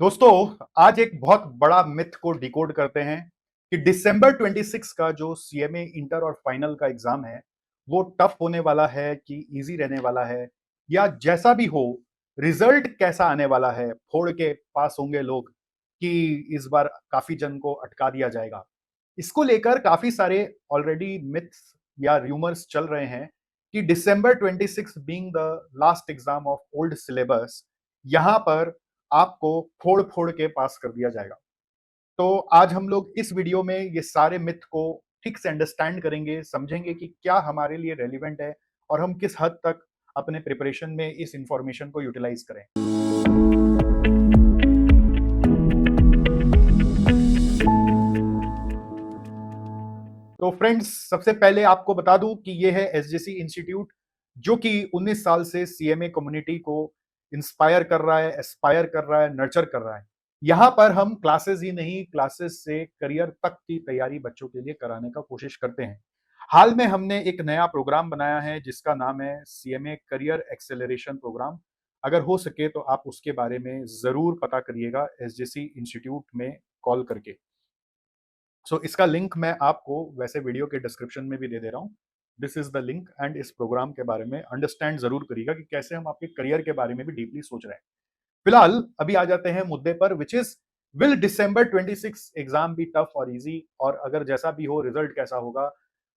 दोस्तों, आज एक बहुत बड़ा मिथ को डिकोड करते हैं कि दिसंबर 26 का जो सीएमए इंटर और फाइनल का एग्जाम है, वो टफ होने वाला है कि इजी रहने वाला है, या जैसा भी हो, रिजल्ट कैसा आने वाला है, फोड़ के पास होंगे लोग कि इस बार काफी जन को अटका दिया जाएगा। इसको लेकर काफी सारे ऑलरेडी मिथ्स या रूमर्स चल रहे हैं कि दिसंबर 26 being the last exam of old syllabus, यहां पर आपको फोड़ फोड़ के पास कर दिया जाएगा। तो आज हम लोग इस वीडियो में ये सारे मिथ को ठीक से अंडरस्टैंड करेंगे, समझेंगे कि क्या हमारे लिए रेलिवेंट है और हम किस हद तक अपने प्रिपरेशन में इस इंफॉर्मेशन को यूटिलाइज करें। तो फ्रेंड्स, सबसे पहले आपको बता दूं कि ये है एसजेसी इंस्टीट्यूट, जो कि 19 साल से सीएमए कम्युनिटी को इंस्पायर कर रहा है, एस्पायर कर रहा है, नर्चर कर रहा है। यहाँ पर हम क्लासेस ही नहीं, क्लासेस से करियर तक की तैयारी बच्चों के लिए कराने का कोशिश करते हैं। हाल में हमने एक नया प्रोग्राम बनाया है जिसका नाम है सीएमए करियर एक्सेलरेशन प्रोग्राम। अगर हो सके तो आप उसके बारे में जरूर पता करिएगा एसजेसी इंस्टीट्यूट में कॉल करके। इसका लिंक मैं आपको वैसे वीडियो के डिस्क्रिप्शन में भी दे दे रहा हूँ। This is the link, and इस प्रोग्राम के बारे में अंडरस्टैंड जरूर करिएगा कि कैसे हम आपके करियर के बारे में भी डीपली सोच रहे हैं। फिलहाल अभी आ जाते हैं मुद्दे पर, which is will December 26 exam be tough और इजी, और अगर जैसा भी हो रिजल्ट कैसा होगा।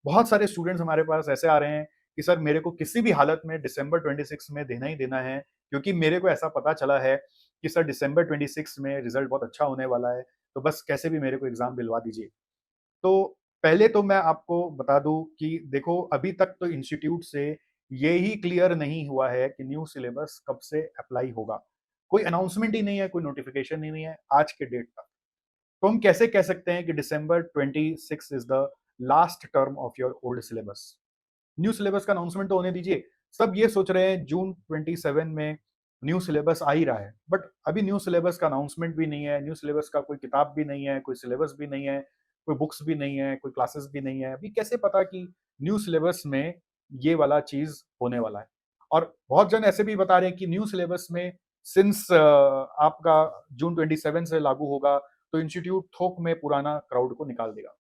बहुत सारे स्टूडेंट्स हमारे पास ऐसे आ रहे हैं कि सर मेरे को किसी भी हालत में दिसंबर 26 में देना ही देना है, क्योंकि मेरे को ऐसा पता चला है कि सर दिसंबर 26 में रिजल्ट बहुत अच्छा होने वाला है, तो बस कैसे भी मेरे को एग्जाम दिलवा दीजिए। तो पहले तो मैं आपको बता दूं कि देखो, अभी तक तो इंस्टीट्यूट से ये ही क्लियर नहीं हुआ है कि न्यू सिलेबस कब से अप्लाई होगा। कोई अनाउंसमेंट ही नहीं है, कोई नोटिफिकेशन ही नहीं है आज के डेट तक। तो हम कैसे कह सकते हैं कि दिसंबर 26 is the last term of your old syllabus. New syllabus का अनाउंसमेंट तो होने दीजिए। सब ये सोच रहे हैं जून 27 में न्यू सिलेबस आ ही रहा है, बट अभी न्यू सिलेबस का अनाउंसमेंट भी नहीं है, न्यू सिलेबस का कोई किताब भी नहीं है, कोई सिलेबस भी नहीं है, कोई बुक्स भी नहीं है, कोई क्लासेस भी नहीं है। अभी कैसे पता कि न्यू सिलेबस में ये वाला चीज होने वाला है। और बहुत जन ऐसे भी बता रहे हैं कि न्यू सिलेबस में सिंस आपका जून 27 से लागू होगा, तो इंस्टीट्यूट थोक में पुराना क्राउड को निकाल देगा।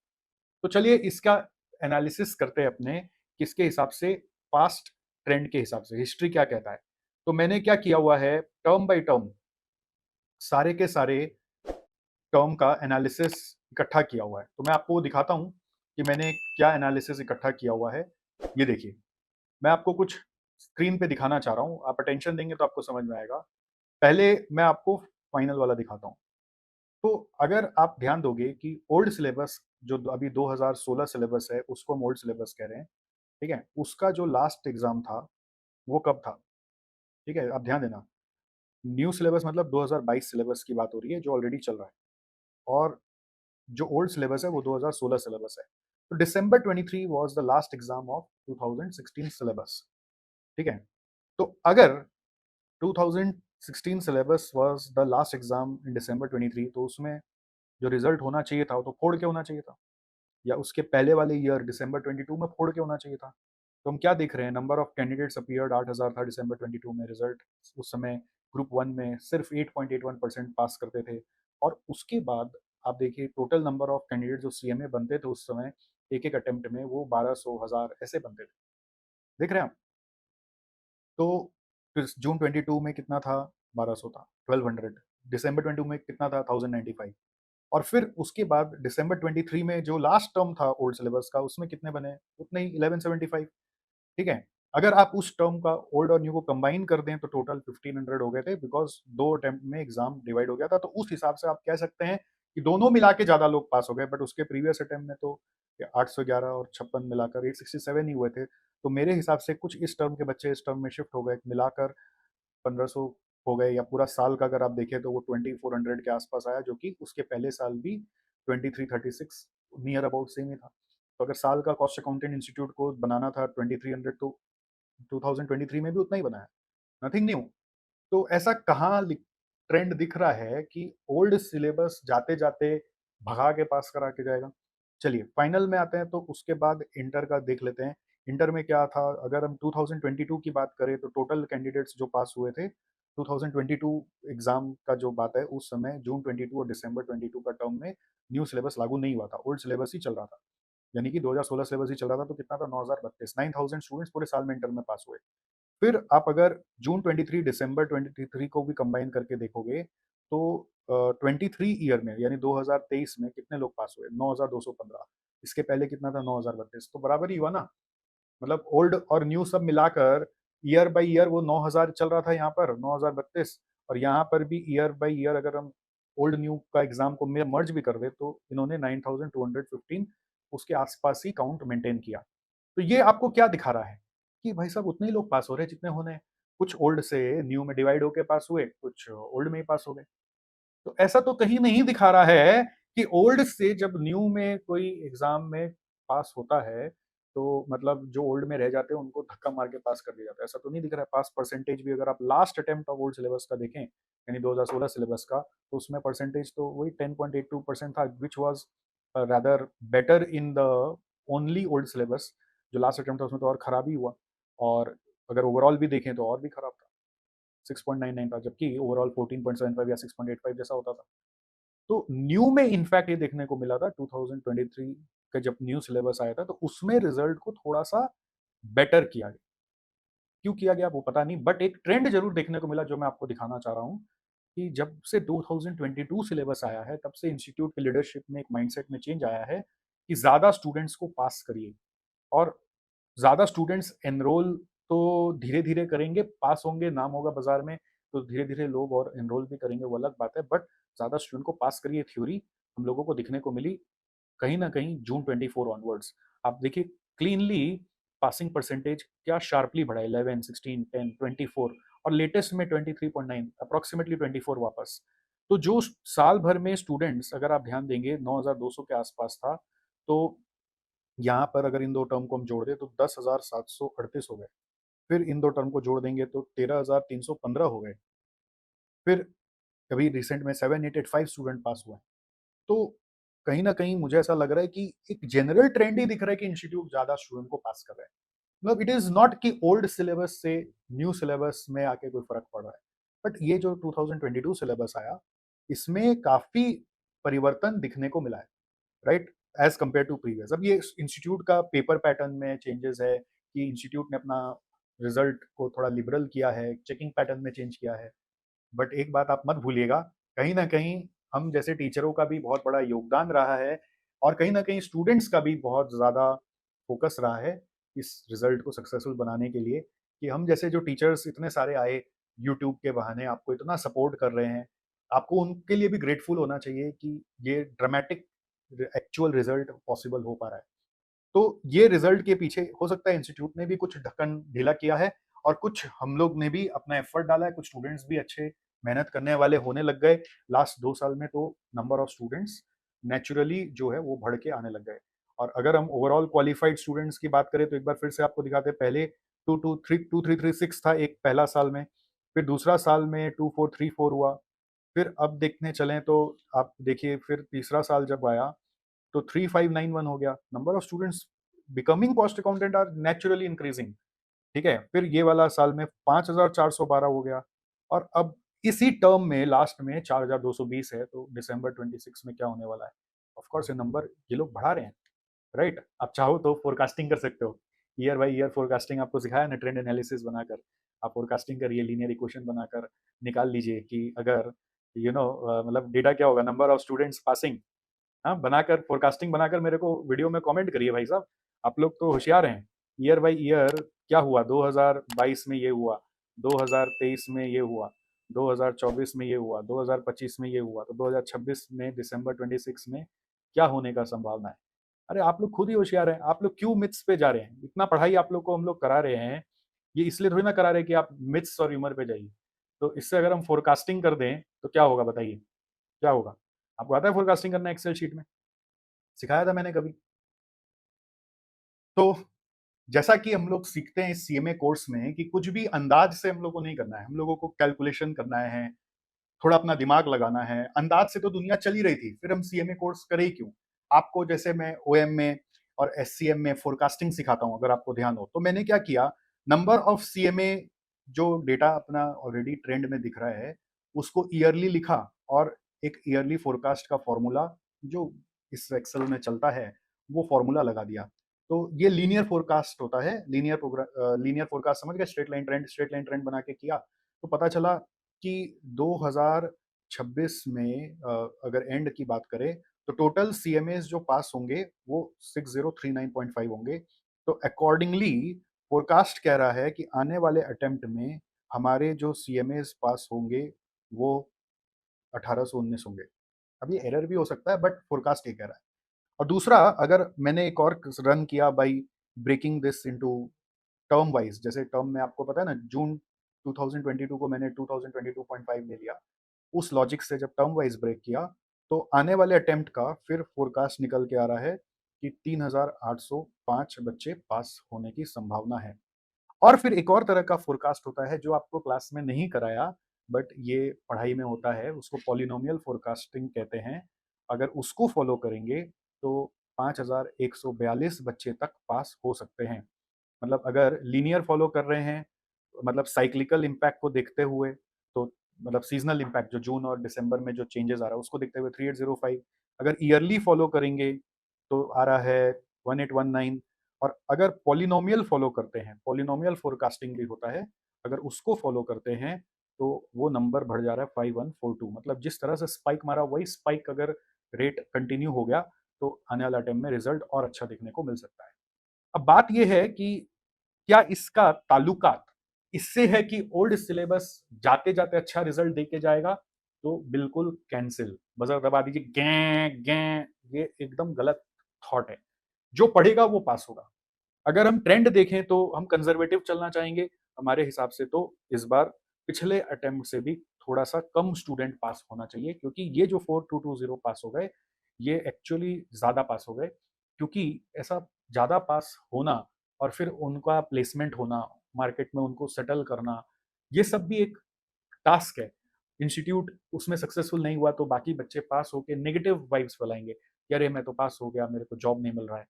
तो चलिए इसका एनालिसिस करते हैं अपने, किसके हिसाब से, पास्ट ट्रेंड के हिसाब से, हिस्ट्री क्या कहता है। तो मैंने क्या किया हुआ है, टर्म बाय टर्म सारे के सारे टर्म का एनालिसिस इकट्ठा किया हुआ है। तो मैं आपको दिखाता हूं कि मैंने क्या एनालिसिस इकट्ठा किया हुआ है। ये देखिए, मैं आपको कुछ स्क्रीन पे दिखाना चाह रहा हूं, आप अटेंशन देंगे तो आपको समझ में आएगा। पहले मैं आपको फाइनल वाला दिखाता हूं। तो अगर आप ध्यान दोगे कि ओल्ड सिलेबस जो अभी 2016 सिलेबस है, उसको हम ओल्ड सिलेबस कह रहे हैं, ठीक है। उसका जो लास्ट एग्जाम था वो कब था, ठीक है, आप ध्यान देना। न्यू सिलेबस मतलब 2022 सिलेबस की बात हो रही है जो ऑलरेडी चल रहा है, और जो ओल्ड सिलेबस है वो 2016 सिलेबस है। तो December 23 was the last exam of 2016 syllabus, ठीक है। तो अगर 2016 syllabus was the last exam in December 23, तो उसमें जो रिजल्ट होना चाहिए था वो तो फोड़ के होना चाहिए था, या उसके पहले वाले ईयर दिसंबर 22 में फोड़ के होना चाहिए था। तो हम क्या देख रहे हैं, नंबर ऑफ कैंडिडेट्स अपीयर्ड 8000 था दिसंबर 22 में। रिजल्ट उस समय ग्रुप वन में सिर्फ 8.81% पास करते थे। और उसके बाद आप देखिए टोटल नंबर ऑफ कैंडिडेट जो सीएमए बनते थे उस समय, एक एक अटेम्प्ट में वो 1200 1000 ऐसे बनते थे। देख रहे हैं आप। तो फिर जून 22 में कितना था, 1200 था, 1200। दिसंबर 22 में कितना था, 1095। और फिर उसके बाद दिसंबर 23 में जो लास्ट टर्म था ओल्ड सिलेबस का, उसमें कितने बने, उतने ही, 1175, ठीक है। अगर आप उस टर्म का ओल्ड और न्यू को कंबाइन कर दें तो टोटल 1500 हो गए थे, बिकॉज दो अटेम्प्ट में एग्जाम डिवाइड हो गया था। तो उस हिसाब से आप कह सकते हैं कि दोनों मिला के ज्यादा लोग पास हो गए, बट उसके प्रीवियस अटेम्प्ट में तो 811 और 56 मिलाकर 867 ही हुए थे। तो मेरे हिसाब से कुछ इस टर्म के बच्चे इस टर्म में शिफ्ट हो गए, मिलाकर 1500 हो गए। या पूरा साल का अगर आप देखें तो वो 2400 के आसपास आया, जो कि उसके पहले साल भी 2336 नियर अबाउट सेम ही था। तो अगर साल का कॉस्ट अकाउंटेंट इंस्टीट्यूट को बनाना था 2300, तो 2023 में भी उतना ही बनाया, नथिंग न्यू। तो ऐसा कहाँ ट्रेंड दिख रहा है कि ओल्ड सिलेबस जाते जाते भगा के पास करा के जाएगा। चलिए फाइनल में आते हैं, तो उसके बाद इंटर का देख लेते हैं। इंटर में क्या था, अगर हम 2022 की बात करें तो टोटल कैंडिडेट्स जो पास हुए थे 2022 एग्जाम का जो बात है, उस समय जून 22 और दिसंबर 22 का टर्म में न्यू सिलेबस लागू नहीं हुआ था, ओल्ड सिलेबस ही चल रहा था। यानी कि 2016 सिलेबस ही चल रहा था, तो कितना था, 9032, 9000 स्टूडेंट्स पूरे साल में इंटर में पास हुए। फिर आप अगर जून 23 दिसंबर 23 को भी कंबाइन करके देखोगे, तो 23 ईयर में यानी 2023 में कितने लोग पास हुए, 9215। इसके पहले कितना था, 9032, तो बराबर ही हुआ ना। मतलब ओल्ड और न्यू सब मिलाकर ईयर बाय ईयर वो 9000 चल रहा था यहाँ पर, 9032। और यहाँ पर भी ईयर बाय ईयर अगर हम ओल्ड न्यू का एग्जाम को मर्ज भी कर दे, तो इन्होंने 9215 उसके आसपास ही काउंट मेंटेन किया। तो ये आपको क्या दिखा रहा है कि भाई साहब उतने ही लोग पास हो रहे हैं जितने होने हैं। कुछ ओल्ड से न्यू में डिवाइड होके पास हुए, कुछ ओल्ड में ही पास हो गए। तो ऐसा तो कहीं नहीं दिखा रहा है कि ओल्ड से जब न्यू में कोई एग्जाम में पास होता है, तो मतलब जो ओल्ड में रह जाते हैं उनको धक्का मार के पास कर दिया जाता है। ऐसा तो नहीं दिख रहा है। पास परसेंटेज भी अगर आप last attempt of old syllabus का देखें, यानी 2016 सिलेबस का, तो उसमें परसेंटेज तो वही 10.82% था, which was rather better in the only old syllabus. जो लास्ट अटेम्प्ट था उसमें तो और खराब ही हुआ। और अगर ओवरऑल भी देखें तो और भी खराब था, 6.99 था, जबकि ओवरऑल 14.75 या 6.85 जैसा होता था। तो न्यू में इनफैक्ट ये देखने को मिला था, 2023 का जब न्यू सिलेबस आया था, तो उसमें रिजल्ट को थोड़ा सा बेटर किया गया। क्यों किया गया वो पता नहीं, बट एक ट्रेंड जरूर देखने को मिला जो मैं आपको दिखाना चाह रहा हूँ, कि जब से 2022 सिलेबस आया है, तब से इंस्टीट्यूट की लीडरशिप में एक माइंडसेट में चेंज आया है कि ज्यादा स्टूडेंट्स को पास करिए। और ज़्यादा स्टूडेंट्स एनरोल तो धीरे-धीरे करेंगे, पास होंगे, नाम होगा बाज़ार में, तो धीरे-धीरे लोग और एनरोल भी करेंगे, वो अलग बात है। बट ज़्यादा स्टूडेंट को पास करिए थ्योरी हम लोगों को दिखने को मिली कहीं न कहीं जून 24 ऑनवर्ड्स। आप देखिए क्लीनली पासिंग परसेंटेज क्या शार्पली बढ़ा है, 11, 16, 10, 24 और लेटेस्ट में 23.9, अप्रॉक्सिमेटली 24 वापस। तो जो साल भर में स्टूडेंट्स अगर आप ध्यान देंगे 9200 के आसपास था, तो यहाँ पर अगर इन दो टर्म को हम जोड़ दें तो 10,738 हो गए। फिर इन दो टर्म को जोड़ देंगे तो 13,315 हो गए। फिर अभी रिसेंट में 7885 स्टूडेंट पास हुए। तो कहीं न कहीं मुझे ऐसा लग रहा है कि एक जनरल ट्रेंड ही दिख रहा है कि इंस्टीट्यूट ज़्यादा स्टूडेंट को पास कर रहे हैं। मतलब इट इज़ नॉट कि ओल्ड सिलेबस से न्यू सिलेबस में आके कोई फ़र्क पड़ रहा है। बट ये जो 2022 सिलेबस आया, इसमें काफ़ी परिवर्तन दिखने को मिला है। Right, as compared to previous. अब ये इंस्टीट्यूट का पेपर पैटर्न में चेंजेस है कि इंस्टीट्यूट ने अपना रिजल्ट को थोड़ा लिबरल किया है, चेकिंग पैटर्न में चेंज किया है। बट एक बात आप मत भूलिएगा, कहीं ना कहीं हम जैसे टीचरों का भी बहुत बड़ा योगदान रहा है, और कहीं ना कहीं स्टूडेंट्स का भी बहुत ज़्यादा फोकस रहा है इस रिजल्ट को सक्सेसफुल बनाने के लिए, कि हम जैसे जो टीचर्स इतने सारे आए यूट्यूब के बहाने आपको इतना सपोर्ट कर रहे हैं, आपको उनके लिए भी ग्रेटफुल होना चाहिए कि ये ड्रामेटिक एक्चुअल रिजल्ट पॉसिबल हो पा रहा है। तो ये रिजल्ट के पीछे हो सकता है इंस्टीट्यूट ने भी कुछ ढक्कन ढीला किया है, और कुछ हम लोग ने भी अपना एफर्ट डाला है, कुछ स्टूडेंट्स भी अच्छे मेहनत करने वाले होने लग गए। लास्ट 2 साल में तो नंबर ऑफ स्टूडेंट्स नेचुरली जो है वो बढ़ के आने लग गए। और अगर हम ओवरऑल क्वालिफाइड स्टूडेंट्स की बात करें तो एक बार फिर से आपको दिखाते हैं, पहले 2336 था एक पहला साल में, फिर दूसरा साल में 2434 हुआ, फिर अब देखने चलें तो आप देखिए फिर तीसरा साल जब आया तो 3591 हो गया। Number of students becoming cost accountant are naturally increasing. ठीक है, फिर ये वाला साल में 5412 हो गया, और अब इसी टर्म में लास्ट में 4220 है, तो दिसंबर 26 में क्या होने वाला है। ऑफ कोर्स ये नंबर ये लोग बढ़ा रहे हैं। राइट, आप चाहो तो फोरकास्टिंग कर सकते हो, ईयर बाय ईयर फोरकास्टिंग आपको सिखाया ना, ट्रेंड एनालिसिस बनाकर आप फोरकास्टिंग करिए, लीनियर इक्वेशन बनाकर निकाल लीजिए कि अगर मतलब डेटा क्या होगा, नंबर ऑफ स्टूडेंट्स पासिंग। हाँ, बनाकर फोरकास्टिंग बनाकर मेरे को वीडियो में कमेंट करिए भाई साहब। आप लोग तो होशियार हैं। ईयर बाय ईयर क्या हुआ, 2022 में ये हुआ, 2023 में ये हुआ, 2024 में ये हुआ, 2025 में ये हुआ, तो 2026 में दिसंबर 26 में क्या होने का संभावना है। अरे आप लोग खुद ही होशियार हैं, आप लोग क्यों मिथ्स पे जा रहे हैं। इतना पढ़ाई आप लोग को हम लोग करा रहे हैं, ये इसलिए थोड़ी ना करा रहे हैं कि आप मिथ्स और ह्यूमर पे जाइए। तो इससे अगर हम फोरकास्टिंग कर दें तो क्या होगा बताइए, क्या होगा। आपको आता है फोरकास्टिंग करना एक्सेल शीट में, सिखाया था मैंने कभी। तो जैसा कि हम लोग सीखते हैं इस सीएमए कोर्स में कि कुछ भी अंदाज से हम लोग को नहीं करना है, हम लोगों को कैलकुलेशन करना है, थोड़ा अपना दिमाग लगाना है। अंदाज से तो दुनिया चल ही रही थी, फिर हम सीएमए कोर्स करें ही क्यों। आपको जैसे मैं ओएम में और एससीएम में फोरकास्टिंग सिखाता हूं, अगर आपको ध्यान हो, तो मैंने क्या किया, नंबर ऑफ सीएमए जो डेटा अपना ऑलरेडी ट्रेंड में दिख रहा है, उसको ईयरली लिखा और एक ईयरली फोरकास्ट का फॉर्मूला जो इस एक्सेल में चलता है, वो फॉर्मूला लगा दिया। तो ये लीनियर फोरकास्ट होता है। लीनियर फोरकास्ट समझ गए? स्ट्रेट लाइन ट्रेंड बना के किया, तो पता चला कि 2026 में अगर एंड की बात करें, तो टोटल सीएमएस जो पास होंगे वो 6039.5 होंगे। तो अकॉर्डिंगली फोरकास्ट कह रहा है कि आने वाले अटेम्प्ट में हमारे जो सीएमएस पास होंगे वो 1819 होंगे। अब ये एरर भी हो सकता है, बट फोरकास्ट ये कह रहा है। और दूसरा, अगर मैंने एक और रन किया by breaking this into term wise, जैसे टर्म में आपको पता है ना, जून 2022 को मैंने 2022.5 ले लिया, उस लॉजिक से जब टर्म वाइज ब्रेक किया, तो आने वाले अटेम्प्ट का फिर फोरकास्ट निकल के आ रहा है कि 3805 बच्चे पास होने की संभावना है। और फिर एक और तरह का फोरकास्ट होता है जो आपको क्लास में नहीं कराया, बट ये पढ़ाई में होता है, उसको पॉलिनोमियल फोरकास्टिंग कहते हैं। अगर उसको फॉलो करेंगे तो 5142 बच्चे तक पास हो सकते हैं। मतलब अगर लीनियर फॉलो कर रहे हैं, मतलब साइक्लिकल इम्पैक्ट को देखते हुए, तो मतलब सीजनल इम्पैक्ट जो जून और दिसंबर में जो चेंजेस आ रहा है उसको देखते हुए 3805। अगर ईयरली फॉलो करेंगे तो आ रहा है 1819। और अगर पॉलिनोमियल फॉलो करते हैं, पॉलिनोमियल फोरकास्टिंग भी होता है, अगर उसको फॉलो करते हैं तो वो नंबर बढ़ जा रहा है 5142। मतलब जिस तरह से स्पाइक मारा वही स्पाइक अगर रेट कंटिन्यू हो गया तो आने वाला टाइम में रिजल्ट और अच्छा देखने को मिल सकता है। अब बात यह है कि क्या इसका ताल्लुकात इससे है कि ओल्ड सिलेबस जाते जाते अच्छा रिजल्ट देके जाएगा? तो बिल्कुल कैंसिल, बजर दबा दीजिए, गैं गैं। ये एकदम गलत थॉट है। जो पढ़ेगा वो पास होगा। अगर हम ट्रेंड देखें तो हम कंजर्वेटिव चलना चाहेंगे। हमारे हिसाब से तो इस बार पिछले अटेम्प्ट से भी थोड़ा सा कम स्टूडेंट पास होना चाहिए, क्योंकि ये जो 4220 पास हो गए, ये एक्चुअली ज़्यादा पास हो गए। क्योंकि ऐसा ज़्यादा पास होना और फिर उनका प्लेसमेंट होना, मार्केट में उनको सेटल करना, ये सब भी एक टास्क है। इंस्टीट्यूट उसमें सक्सेसफुल नहीं हुआ तो बाकी बच्चे पास होकर नेगेटिव वाइब्स फैलाएंगे कि अरे मैं तो पास हो गया, मेरे को जॉब नहीं मिल रहा है।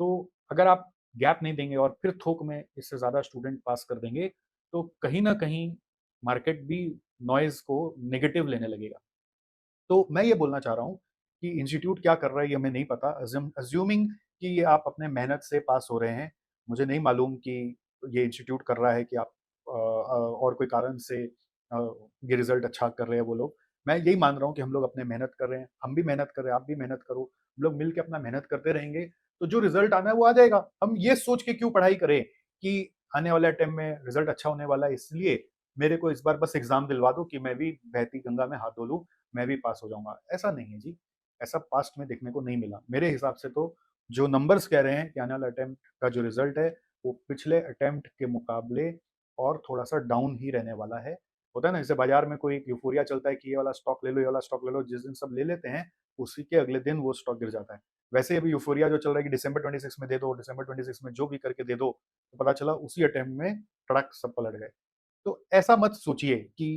तो अगर आप गैप नहीं देंगे और फिर थोक में इससे ज़्यादा स्टूडेंट पास कर देंगे, तो कहीं ना कहीं मार्केट भी नॉइज़ को नेगेटिव लेने लगेगा। तो मैं ये बोलना चाह रहा हूँ कि इंस्टीट्यूट क्या कर रहा है ये हमें नहीं पता। अज्यूमिंग कि ये आप अपने मेहनत से पास हो रहे हैं, मुझे नहीं मालूम कि ये इंस्टीट्यूट कर रहा है कि आप और कोई कारण से ये रिजल्ट अच्छा कर रहे हैं वो लोग। मैं यही मान रहा हूँ कि हम लोग अपने मेहनत कर रहे हैं, हम भी मेहनत कर रहे हैं, आप भी मेहनत करो, हम लोग मिल के अपना मेहनत करते रहेंगे तो जो रिजल्ट आना है वो आ जाएगा। हम ये सोच के क्यों पढ़ाई करें कि आने वाले टाइम में रिजल्ट अच्छा होने वाला है, इसलिए मेरे को इस बार बस एग्जाम दिलवा दो कि मैं भी बहती गंगा में हाथ धो लूँ, मैं भी पास हो जाऊंगा। ऐसा नहीं है जी, ऐसा पास्ट में देखने को नहीं मिला मेरे हिसाब से। तो जो नंबर्स कह रहे हैं कि आने वाला अटेम्प्ट का जो रिजल्ट है वो पिछले अटेम्प्ट के मुकाबले और थोड़ा सा डाउन ही रहने वाला है। होता है ना, जैसे बाजार में कोई एक यूफोरिया चलता है कि ये वाला स्टॉक ले लो, ये वाला स्टॉक ले लो, जिस दिन सब ले लेते हैं उसी के अगले दिन वो स्टॉक गिर जाता है। वैसे अभी यूफोरिया जो चल रहा है कि दिसंबर 26 में दे दो, दिसंबर 26 में जो भी करके दे दो, तो पता चला उसी अटेम्प्ट में ट्रक सब पलट गए। तो ऐसा मत सोचिए कि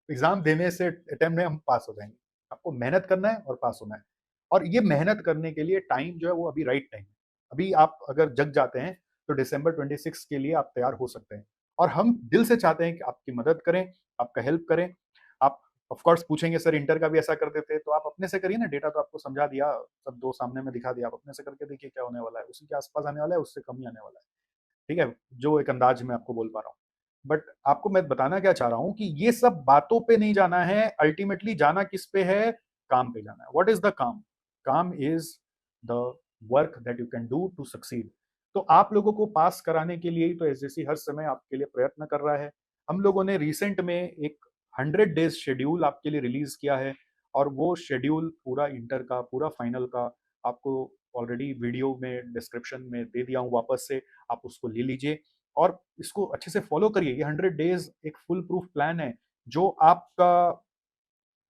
एग्जाम देने से अटेम्प्ट में हम पास हो जाएंगे। आपको मेहनत करना है और पास होना है। और ये मेहनत करने के लिए टाइम जो है वो अभी राइट टाइम है। अभी आप अगर जग जाते हैं तो दिसंबर 26 के लिए आप तैयार हो सकते हैं। और हम दिल से चाहते हैं कि आपकी मदद करें, आपका हेल्प करें। आप ऑफ कोर्स पूछेंगे सर इंटर का भी ऐसा करते थे, तो आप अपने से करिए ना। डेटा तो आपको समझा दिया, सब दो सामने में दिखा दिया, आप अपने से करके देखिए क्या होने वाला है, उसी के आसपास आने वाला है, उससे कम ही आने वाला है। ठीक है, जो एक अंदाज में आपको बोल पा रहा हूँ। बट आपको मैं बताना क्या चाह रहा हूँ कि ये सब बातों पे नहीं जाना है, अल्टीमेटली जाना किस पे है? काम पे जाना है। व्हाट इज द काम? काम is the work that you can do to succeed. तो आप लोगों को पास कराने के लिए ही तो एसजेसी हर समय आपके लिए प्रयत्न कर रहा है। हम लोगों ने रिसेंट में एक 100 डेज शेड्यूल आपके लिए रिलीज किया है, और वो शेड्यूल पूरा इंटर का, पूरा फाइनल का आपको ऑलरेडी वीडियो में डिस्क्रिप्शन में दे दिया हूँ वापस से। आप उसको ले लीजिए और इसको अच्छे से फॉलो करिए। ये 100 डेज एक फुल प्रूफ प्लान है जो आपका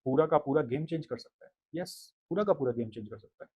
पूरा का पूरा गेम चेंज कर सकता है। यस, पूरा का पूरा गेम चेंज कर सकता है।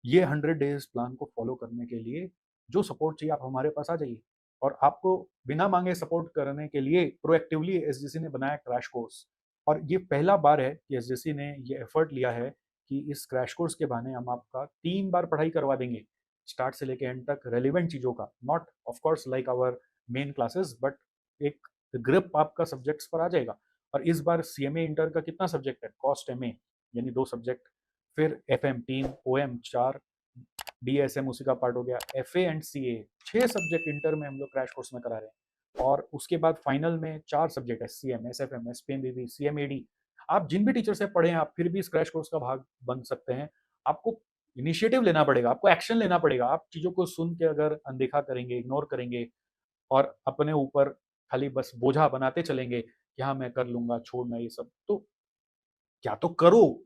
ये 100 डेज प्लान को फॉलो करने के लिए जो सपोर्ट चाहिए आप हमारे पास आ जाइए। और आपको बिना मांगे सपोर्ट करने के लिए प्रोएक्टिवली एसजेसी ने बनाया क्रैश कोर्स। और ये पहला बार है कि एसजेसी ने ये एफर्ट लिया है कि इस क्रैश कोर्स के बहाने हम आपका 3 बार पढ़ाई करवा देंगे, स्टार्ट से लेके एंड तक रेलिवेंट चीज़ों का। Not of course like our main classes, but एक ग्रिप आपका सब्जेक्ट्स पर आ जाएगा। और इस बार सीएमए इंटर का कितना सब्जेक्ट है? कॉस्ट एमए यानी 2 सब्जेक्ट, फिर एफएम 3, ओएम 4, डीएसएम उसी का पार्ट हो गया, FA and CA 6 subject inter में हम लोग क्रैश कोर्स में करा रहे हैं। और उसके बाद फाइनल में 4 सब्जेक्ट है, सीएम, एसएफएम, एसपीएमबीबी, सीएमएडी। आप जिन भी टीचर से पढ़े हैं आप फिर भी इस क्रैश कोर्स का भाग बन सकते हैं। आपको इनिशिएटिव लेना पड़ेगा, आपको एक्शन लेना पड़ेगा। आप चीज़ों को सुन के अगर अनदेखा करेंगे, इग्नोर करेंगे और अपने ऊपर खाली बस बोझा बनाते चलेंगे कि हाँ मैं कर लूंगा, छोड़ना ये सब, तो या तो करो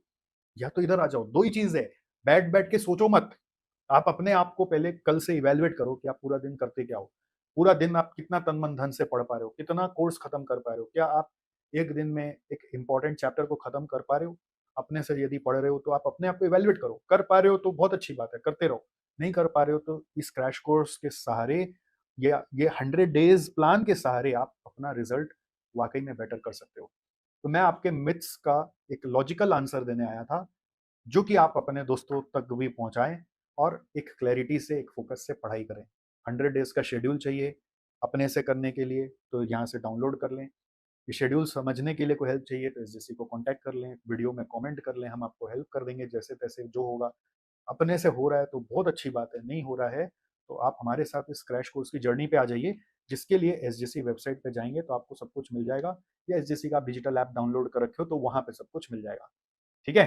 या तो इधर आ जाओ। 2 ही चीज़ है, बैठ बैठ के सोचो मत। आप अपने आप को पहले कल से इवैल्यूएट करो कि आप पूरा दिन करते क्या हो। पूरा दिन आप कितना तन मन धन से पढ़ पा रहे हो, कितना कोर्स खत्म कर पा रहे हो, क्या आप एक दिन में एक इंपॉर्टेंट चैप्टर को खत्म कर पा रहे हो? अपने से यदि पढ़ रहे हो तो आप अपने आप को इवैल्यूएट करो। कर पा रहे हो तो बहुत अच्छी बात है, करते रहो। नहीं कर पा रहे हो तो इस क्रैश कोर्स के सहारे या ये 100 डेज प्लान के सहारे आप अपना रिजल्ट वाकई में बेटर कर सकते हो। तो मैं आपके मिथ्स का एक लॉजिकल आंसर देने आया था, जो कि आप अपने दोस्तों तक भी पहुंचाएं और एक क्लैरिटी से, एक फोकस से पढ़ाई करें। 100 डेज का शेड्यूल चाहिए अपने से करने के लिए तो यहाँ से डाउनलोड कर लें। ये शेड्यूल समझने के लिए कोई हेल्प चाहिए तो एसजेसी को कांटेक्ट कर लें, वीडियो में कमेंट कर लें, हम आपको हेल्प कर देंगे जैसे तैसे जो होगा। अपने से हो रहा है तो बहुत अच्छी बात है, नहीं हो रहा है तो आप हमारे साथ इस क्रैश कोर्स की जर्नी पे आ जाइए, जिसके लिए एसजेसी वेबसाइट पे जाएंगे तो आपको सब कुछ मिल जाएगा, या एसजेसी का डिजिटल ऐप डाउनलोड कर रखे हो तो वहाँ पे सब कुछ मिल जाएगा। ठीक है?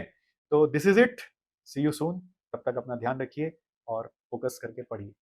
तो this is it, see you soon. तब तक अपना ध्यान रखिए और फोकस करके पढ़िए।